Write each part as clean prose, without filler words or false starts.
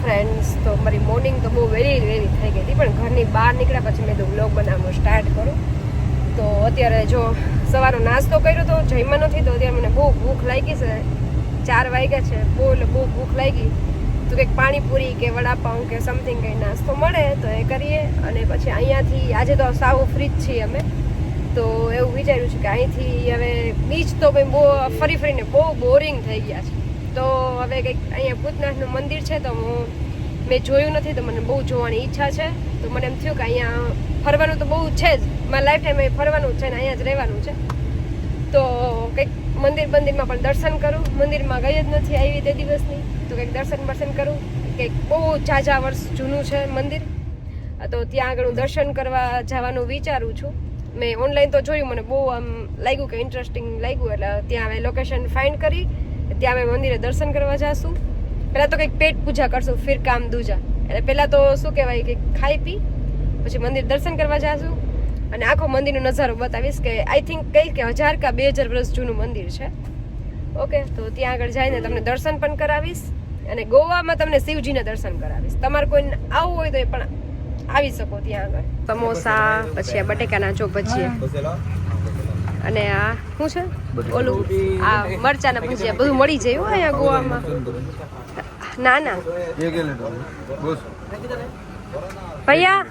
Friends, તો મારી morning તો બહુ વેરી થઈ ગઈ હતી, પણ ઘરની બહાર નીકળ્યા પછી મેં તો વ્લોગ બનાવવાનું સ્ટાર્ટ કરું. તો અત્યારે જો સવારનો નાસ્તો કર્યો તો જમ્યા નથી, તો અત્યારે મને બહુ ભૂખ લાગી છે. 4 વાગ્યા છે, બહુ ભૂખ લાગી. તો કંઈક પાણીપુરી કે વડાપાઉં કે સમથિંગ કંઈ નાસ્તો મળે તો એ કરીએ. અને પછી અહીંયાથી આજે તો સાવ ફ્રી જ છીએ અમે, તો એવું વિચાર્યું છે કે અહીંથી હવે બીચ તો બહુ ફરીને બહુ બોરિંગ થઈ ગયા છે. તો હવે કંઈક અહીંયા ભૂતનાથનું મંદિર છે, તો મેં જોયું નથી, તો મને બહુ જોવાની ઈચ્છા છે. તો મને એમ થયું કે અહીંયા ફરવાનું તો બહુ છે જ, મારા લાઈફ ટાઈમ ફરવાનું છે ને અહીંયા જ રહેવાનું છે. તો કંઈક મંદિરમાં પણ દર્શન કરું. મંદિરમાં ગઈ જ નથી આવી તે દિવસની, તો કંઈક દર્શન કરું. કંઈક બહુ ઝાઝા વર્ષ જૂનું છે મંદિર, તો ત્યાં આગળ હું દર્શન કરવા જવાનું વિચારું છું. મેં ઓનલાઈન તો જોયું, મને બહુ આમ લાગ્યું કે ઇન્ટરેસ્ટિંગ લાગ્યું, એટલે ત્યાં હવે લોકેશન ફાઇન્ડ કરી ત્યાં અમે મંદિરે દર્શન કરવા જઈશું. પહેલાં તો કંઈક પેટ પૂજા કરશું, ફિર કામ દૂજા. એટલે પહેલાં તો શું કહેવાય કે ખાઈ પી પછી મંદિર દર્શન કરવા જઈશું, અને આખો મંદિરનો નજારો બતાવીશ કે આઈ થિંક કંઈક કે 1000 કે 2000 વર્ષ જૂનું મંદિર છે. ઓકે, તો ત્યાં આગળ જઈને તમને દર્શન પણ કરાવીશ, અને ગોવામાં તમને શિવજીને દર્શન કરાવીશ. તમારે કોઈને આવવું હોય તો એ પણ આવી શકો ત્યાં આગળ. સમોસા, પછી આ બટેકાના ચોપ ભજીયા, અને આ શું છે ઓલું આ મરચાના ભજીયા, બધું મળી જાય હો અહીંયા ગોવામાં. ના ભૈયા,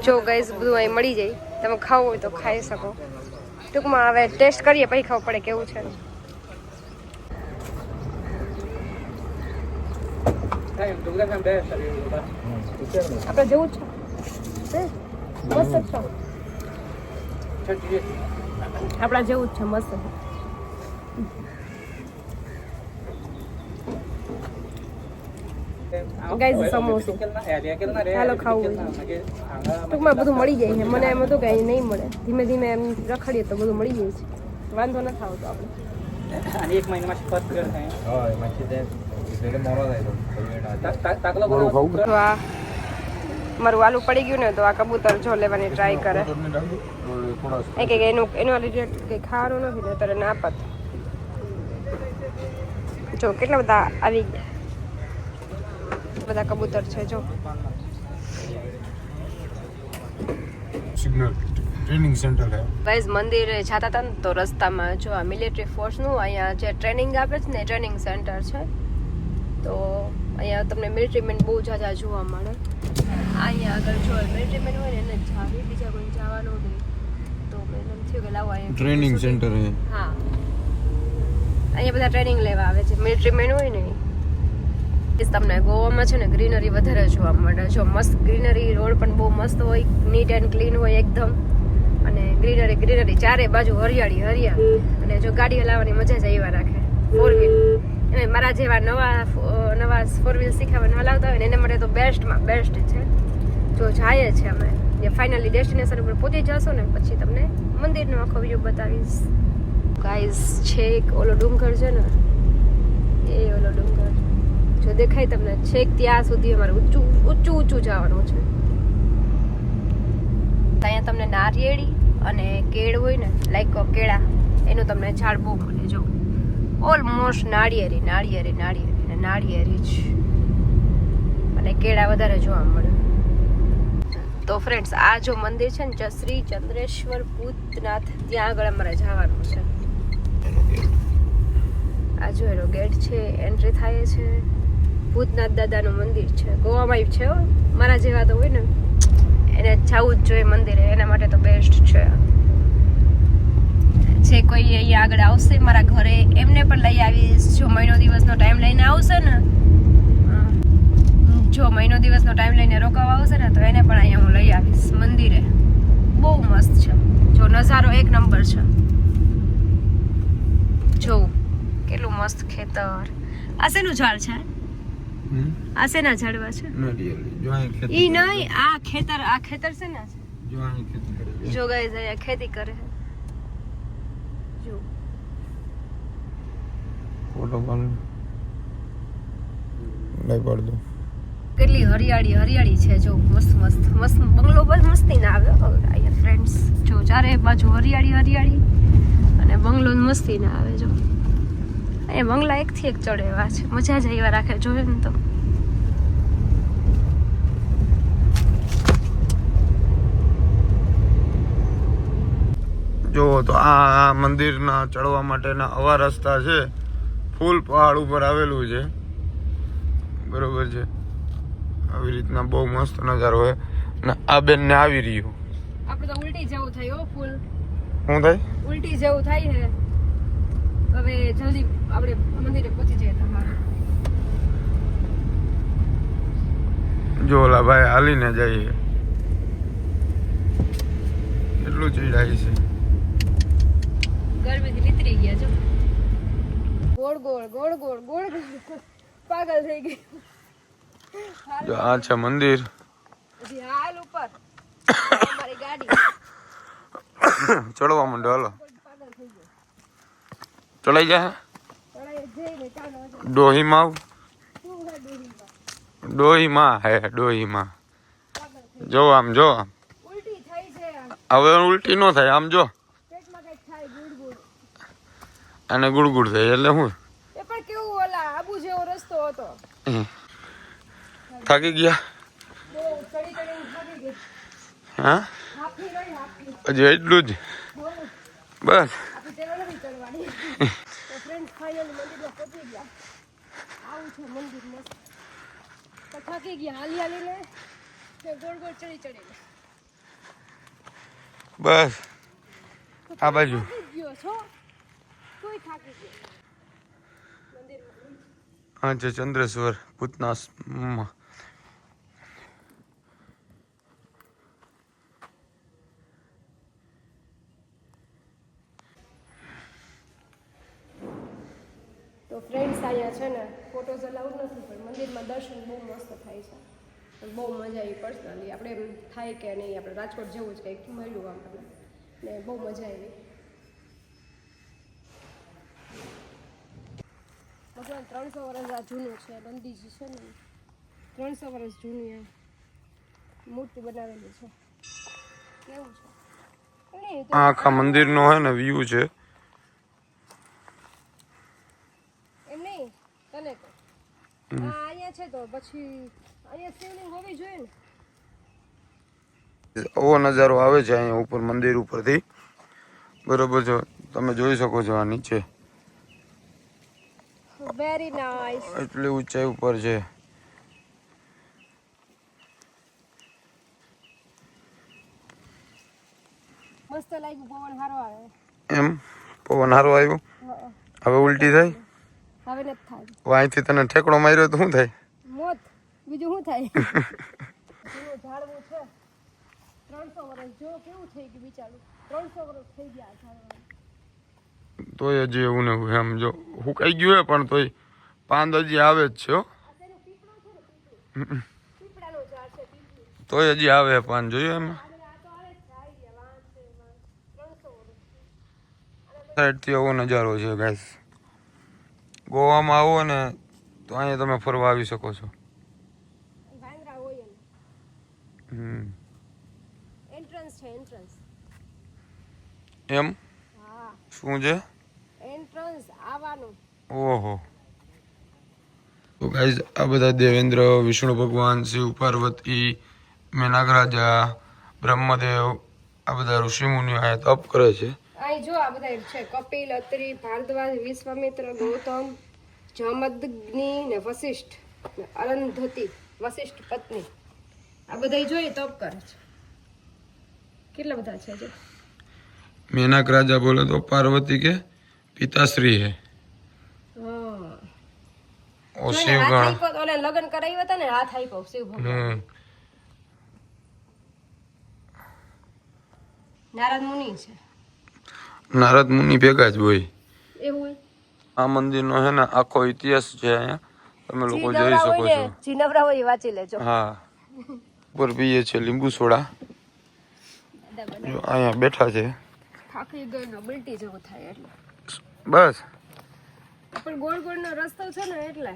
જો ગાઈસ બધું અહીં મળી જાય, તમે ખાવું હોય તો ખાઈ શકો. ટૂંકમાં હવે ટેસ્ટ કરીએ પછી ખબર પડે કેવું છે. આપણે જેવું જ છે, મસ્ત છે, આપણા જેવું જ છે, મસ્ત. ગાઈઝ સમોસું ચાલો ખાવું, ટૂંકમાં બધું મળી જાય છે. મને એમ હતું કે અહીં નહીં મળે, ધીમે ધીમે એમ રખડીએ તો બધું મળી જાય છે, વાંધો ન આવતો આપણે. મારું આલુ પડી ગયું ને, તો આ કબૂતર જો લેવાની ટ્રાય કરે. એ કે એનું રિલેટેડ કંઈ ખાવાનું નથી ને, ત્યારે ના પાત. જો કેટલા બધા આવી ગયા, બધા કબૂતર છે. જો સિગ્નલ ટ્રેનિંગ સેન્ટર છે. ગાઈઝ મંદિરે જતા હતા ને, તો રસ્તામાં જો આ મિલિટરી ફોર્સનું અહીંયા જે ટ્રેનિંગ આપે છે ને, ટ્રેનિંગ સેન્ટર છે. તો અહીંયા તમને મિલિટરી મેન બહુ ઝાઝા જોવા મળે. અહીંયા આગળ જો મિલિટરી મેન હોય ને એને જાવી, બીજા કોઈ જવાનું નહીં. તો મેં એમ થયું કે લાવો અહીંયા ટ્રેનિંગ સેન્ટર છે. હા, અહીંયા બધા ટ્રેનિંગ લેવા આવે છે, મિલિટરી મેન હોય ને. તમને ગોવામાં છે ને ગ્રીનરી વધારે જોવા મળે. જો મસ્ત ગ્રીનરી, રોડ પણ બહુ મસ્ત હોય, નીટ એન્ડ ક્લીન હોય એકદમ, અને ગ્રીનરી ચારે બાજુ હરિયાળી. અને જો ગાડી હલાવવાની મજા જ આવ્યા રાખે. 4 વ્હીલ મારા જેવા નવા 4 વ્હીલ શીખવાનું હલાવતા હોય ને એના માટે તો બેસ્ટમાં બેસ્ટ છે. જો જાય છે અમે ફાઇનલી ડેસ્ટિનેશન ઉપર પહોંચી જશો ને, પછી તમને મંદિરનો આખો વ્યૂ બતાવીશ. ગાઈઝ છેક ઓલો ડુંગર છે ને, એ ઓલો ડુંગર જો દેખાય તમને, છેક ત્યાં સુધી અમારે ઊંચું જવાનું છે. અહીંયા તમને નારિયેળી અને કેળ હોય ને, લાઈક કેળા, એનું તમને ઝાડ બહુ મળે. જો ઓલમોસ્ટ નાળિયેરી જ, અને કેળા વધારે જોવા મળે. તો ફ્રેન્ડ્સ, આ જો મંદિર છે ને, શ્રી ચંદ્રેશ્વર ભૂતનાથ, ત્યાં આગળ અમારે જવાનું છે. આ જો એનો ગેટ છે, એન્ટ્રી થાય છે. ભૂતનાથ દાદાનું મંદિર છે, ગોવામાં છે. મારા જેવા તો હોય ને એને જવું જ જોઈએ મંદિરે, એના માટે તો બેસ્ટ છે. જે કોઈ અહીંયા આગળ આવશે મારા ઘરે, એમને પણ લઈ આવીશ. જો મહિનો દિવસનો ટાઈમ લઈને આવશે ને, રોકાવા આવશે ને, તો એને પણ અહીંયા હું લઈ આવીશ મંદિરે. બહુ મસ્ત છે, જો નજારો એક નંબર છે. જો કેટલું મસ્ત ખેતર. આ શેનું ઝાડ છે? આ શેના ઝાડવા છે? ઈ નહીં, આ ખેતર છે ને. જો ગાઈઝ અહીંયા ખેતી કરે છે. જો ફોટો પાડ લઈ પાડ દો. કેટલી હરિયાળી છે. જો મસ્ત બંગલો બસ મસ્તી ના આવે અહીંયા ફ્રેન્ડ્સ. જો ચારે બાજુ હરિયાળી, અને બંગલો મસ્તી ના આવે. જો એ બંગલા એકથી એક ચડે એવા છે, મજા જ એવા રાખે જોયું ને તો. જો તો આ મંદિરના ચડવા માટેના આવા રસ્તા છે, ફૂલ પહાડ ઉપર આવેલું છે, બરોબર છે. આવી રીતના બહુ મસ્ત નજારો હોય ને આ બેન ને આવી રહ્યું. આપણે તો ઉલટી જેવું થાય હો ફૂલ. શું થાય? ઉલટી જેવું થાય છે. હવે જલ્દી આપણે મંદિરે પહોંચી જઈએ તમારે. જો ઓલા ભાઈ હાલીને જઈએ, એટલું ચીડાય છે. ગરમીથી નીતરી ગયા જો. ગોળ ગોળ ગોળ ગોળ ગોળ ગોળ પાગલ થઈ ગઈ. જો આ છે મંદિર. હજી હાલ ઉપર અમારી ગાડી ચડવા માંડો, હાલો પાગલ થઈ ગયો. ચડાઈ જાય. ચડાઈ જઈને ચાલો ડોહીમાં આવ. શું હે ડોહીમાં? ડોહીમાં હે ડોહીમાં. પાગલ થઈ જો આમ જો આમ. ઉલટી થઈ છે. હવે ઉલટી ન થાય, આમ જો પેટમાં કઈક થાય ગુડ ગુડ. અને ગુડગુડ થાય એટલે શું? એ પણ કેવું ઓલા આબુ જેવો રસ્તો હતો. થાકી ગયા? બહુ ચડી ચડીને થાકી ગઈ. હા હાફી રહી હાફી. હજી એટલું જ બહુ બસ. આપી તેનો નથી ચડવાની. તો ફ્રેન્ડ્સ ફાઇનલી મંદિરમાં પહોંચી ગયા. આવું છે મંદિર મસ્ત. તો થાકી ગયા હાલી હાલીને ને ગોળ ગોળ ચડી ચડીને. બસ આ બાજુ. થાકી જ ગયો છો? તોય થાકી ગયો. મંદિરમાં હા છે ચંદ્રેશ્વર ભૂતના તો ફ્રેન્ડ્સ અહીંયા છે ને ફોટોઝ અલાઉડ નથી, પણ મંદિરમાં દર્શન બહુ મસ્ત થાય છે. પણ બહુ મજા આવી પર્સનલી. આપણે એમ થાય કે નહીં આપણે રાજકોટ જેવું જ કંઈક મળ્યું આપણને, ને બહુ મજા આવી. ભગવાન 300 વર્ષ આ જૂનું છે. નંદીજી છે ને 300 વર્ષ જૂની આ મૂર્તિ બનાવેલી છે. કેવું છે? નહીં તો આખા મંદિરનો હે ને વ્યૂ છે. એમ નહીં તને કહું. હા અહીંયા છે તો પછી અહીંયા શિવલિંગ હોવી જોઈએ ને. આવો નજારો આવે છે અહીંયા ઉપર મંદિર ઉપરથી, બરોબર છે. તમે જોઈ શકો છો આ નીચે વેરી નાઇસ. એટલી ઊંચાઈ ઉપર છે. મસ્ત લાગ્યું. પવન સારો આવે. એમ પવન હારો આવ્યો. હવે ઉલટી થાય. હવે નથી થાય અહીંથી તને ઠેકડો માર્યો તો શું થાય? મોત. બીજું શું થાય? જૂનું ઝાડવું છે 300 વર્ષ. જો કેવું થઈ ગયું બિચારું. 300 વર્ષ થઈ ગયા ઝાડવા. તોય હજી એવું ને એવું એમ જો હુકાઈ ગયું હે, પણ તોય પાંદ હજી આવે જ છે હો. પીપળાનું ઝાડ છે પીપળું. તોય હજી આવે પાન, જોયું એમ આ તો આવે જ છે. આવી ગયા વાંસ છે વાંસ. 300 વર્ષ. સાઈડથી એવો નજારો છે ગાઈસ. ગોવામાં આવો ને તો અહીંયા તમે ફરવા આવી શકો છો. ભાંગરા હોય એમ. એન્ટ્રન્સ છે એન્ટ્રન્સ. એમ હા શું છે? એન્ટ્રન્સ આવવાનું. ઓહો. તો ગાઈઝ આ બધા દેવેન્દ્ર, વિષ્ણુ ભગવાન, શિવ પાર્વતી, મેનાગરાજા, બ્રહ્મદેવ, આ બધા ઋષિમુનિઓ અહીંયા તપ કરે છે. અહીં જો આ બધા છે કપિલ, અત્રિ, ભારદ્વાજ, વિશ્વામિત્ર, ગૌતમ, જમદગ્નિ ને વશિષ્ઠ ને અરુંધતી, વશિષ્ઠ પત્ની. આ બધા જોઈએ તપ કરે છે. કેટલા બધા છે જો. મેનાક રાજા બોલે તો પાર્વતી કે પિતાશ્રી હે. હા ઓ શિવ ગણ. ઓલે લગ્ન કરાવ્યા હતા ને હાથ આપ્યો શિવ ભગવાન. નારદ મુનિ છે. નારદ મુનિ ભેગા જ હોય. એવું હોય. આ મંદિરનો છે ને આખો ઇતિહાસ છે અહીંયા, તમે લોકો જોઈ શકો છો. જી નવરા હોય વાંચી લેજો. હા ઉપર પીએ છે લીંબુ સોડા. જો અહીંયા બેઠા છે. થાકી ગઈ ને ઉલટી જેવું થાય એટલે. બસ પણ ગોળ ગોળ નો રસ્તો છે ને એટલે.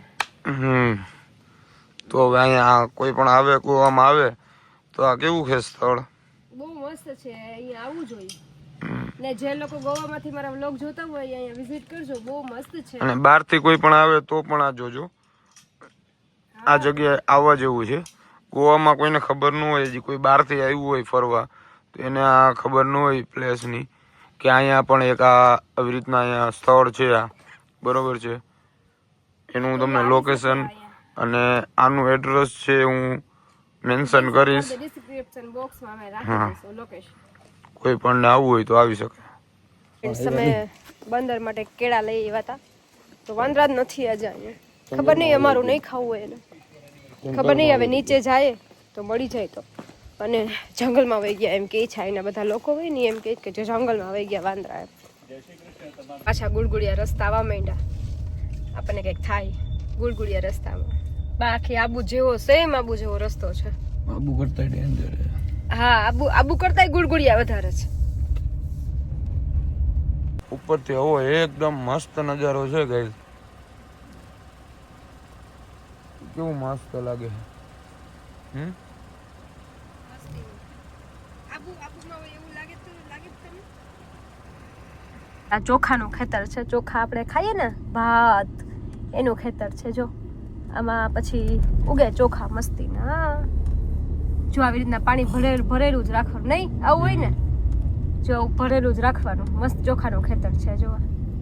તો હવે અહીંયા કોઈ પણ આવે ગોવામાં આવે તો આ કેવું છે સ્થળ? બહુ મસ્ત છે. અહીંયા આવવું જોઈએ. ને જે લોકો ગોવામાંથી મારા વ્લોગ જોતા હોય અહીંયા વિઝિટ કરજો, બહુ મસ્ત છે. અને બહારથી કોઈ પણ આવે તો પણ આ જોજો, આ જગ્યાએ આવવા જેવું છે. ગોવામાં કોઈને ખબર ન હોય, હજી કોઈ બહારથી આવ્યું હોય ફરવા તો એને આ ખબર ન હોય પ્લેસની કે અહીંયા પણ એક આ આવી રીતના અહીંયા સ્થળ છે આ, બરોબર છે. એનું હું તમને લોકેશન અને આનું એડ્રેસ છે હું મેન્શન કરીશ. ડિસ્ક્રિપ્શન બોક્સમાં અમે રાખી દઈશું લોકેશન. કોઈ પણ આવવું હોય તો આવી શકે. તમે બંદર માટે કેળા લઈ આવ્યા હતા તો વાંદરા જ નથી આજે અહીંયા. ખબર નહીં અમારું નહીં ખાવું હોય એને, ખબર નહીં હવે નીચે જાય તો મળી જાય તો. અને જંગલમાં વહી ગયા એમ કે છે, એના બધા લોકો હોય ને એમ કે જે જંગલમાં વહી ગયા વાંદરા એમ. પાછા ગુડગુડિયા રસ્તા આવવા માંડ્યા, આપણને કંઈક થાય ગુડગુડિયા રસ્તામાં. બાકી આબુ જેવો સેમ આબુ જેવો રસ્તો છે. આબુ કરતા ડેન્જર. હા, આબુ કરતા ગુડગુડિયા વધારે છે. ઉપરથી હવો એકદમ મસ્ત નજારો છે ગાઈસ, કેવું મસ્ત લાગે. આ ચોખાનું ખેતર છે, ચોખા આપણે ખાઈએ ને ભાત એનું ખેતર છે. જો આમાં પછી ઉગે ચોખા મસ્તીના. જો આવી રીતના પાણી ભરેલું જ રાખવાનું, નહીં આવું હોય ને, જો ભરેલું જ રાખવાનું. મસ્ત ચોખાનું ખેતર છે. જો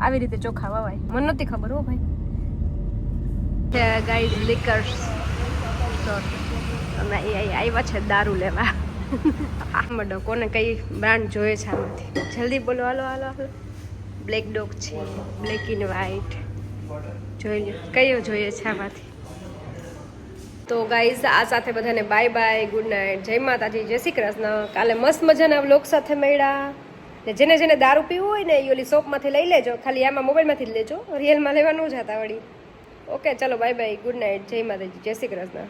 આવી રીતે ચોખા વવાય. મને નહોતી ખબર હો ભાઈ. ગાઈઝ લિકર્સ સ્ટોર, અમે આવ્યા છે દારૂ લેવા. મડો કોને કઈ બ્રાન્ડ જોઈએ છે આમાંથી, જલ્દી બોલો. હાલો હાલો હાલો. બ્લેક ડોગ છે, બ્લેક ઇન વ્હાઈટ, જોઈ લો કયો જોઈએ છે આમાંથી. તો ગાઈઝ આ સાથે બધાને બાય બાય, ગુડ નાઇટ, જય માતાજી, જય શ્રી કૃષ્ણ. કાલે મસ્ત મજાના વ્લોગ સાથે મળ્યા. ને જેને દારૂ પીવું હોય ને એ ઓલી શોપમાંથી લઈ લેજો, ખાલી આમાં મોબાઈલમાંથી જ લેજો, રિયલમાં લેવાનું જ હતા વળી. ઓકે ચલો બાય બાય, ગુડ નાઇટ, જય માતાજી, જય શ્રી કૃષ્ણ.